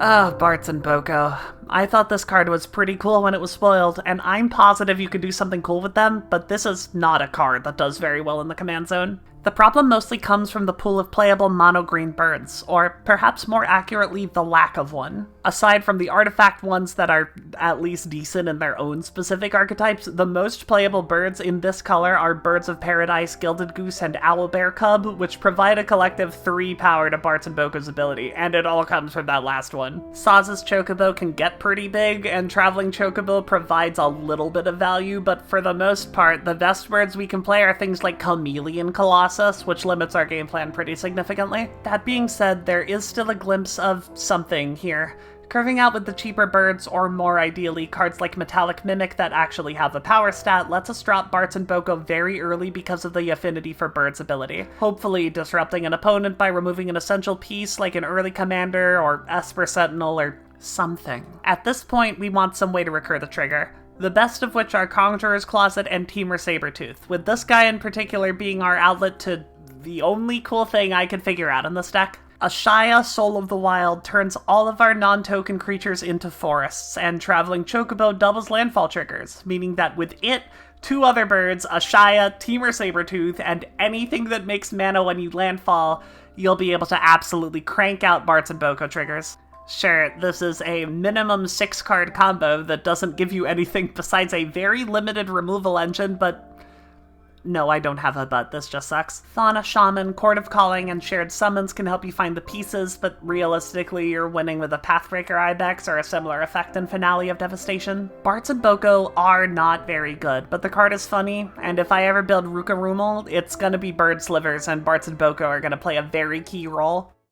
Ah, Bartz and Boko. I thought this card was pretty cool when it was spoiled, and I'm positive you could do something cool with them, but this is not a card that does very well in the command zone. The problem mostly comes from the pool of playable mono-green birds, or perhaps more accurately, the lack of one. Aside from the artifact ones that are at least decent in their own specific archetypes, the most playable birds in this color are Birds of Paradise, Gilded Goose, and Owlbear Cub, which provide a collective 3 power to Bartz and Boko's ability, and it all comes from that last one. Saz's Chocobo can get pretty big, and Traveling Chocobo provides a little bit of value, but for the most part, the best birds we can play are things like Chameleon Colossus, which limits our game plan pretty significantly. That being said, there is still a glimpse of something here. Curving out with the cheaper birds, or more ideally, cards like Metallic Mimic that actually have a power stat, lets us drop Bartz and Boko very early because of the affinity for Bird's ability, hopefully disrupting an opponent by removing an essential piece like an early commander or Esper Sentinel or something. At this point, we want some way to recur the trigger. The best of which are Conjurer's Closet and Temur Sabertooth, with this guy in particular being our outlet to the only cool thing I could figure out in this deck. Ashaya, Soul of the Wild, turns all of our non-token creatures into forests, and Traveling Chocobo doubles landfall triggers, meaning that with it, 2 other birds, Ashaya, Temur Sabertooth, and anything that makes mana when you landfall, you'll be able to absolutely crank out Bartz and Boko triggers. Sure, this is a minimum 6-card combo that doesn't give you anything besides a very limited removal engine, but no, I don't have a but, this just sucks. Fauna Shaman, Court of Calling, and Shared Summons can help you find the pieces, but realistically you're winning with a Pathbreaker Ibex or a similar effect in Finale of Devastation. Bartz and Boko are not very good, but the card is funny, and if I ever build Ruka Rumel, it's gonna be Bird Slivers, and Bartz and Boko are gonna play a very key role.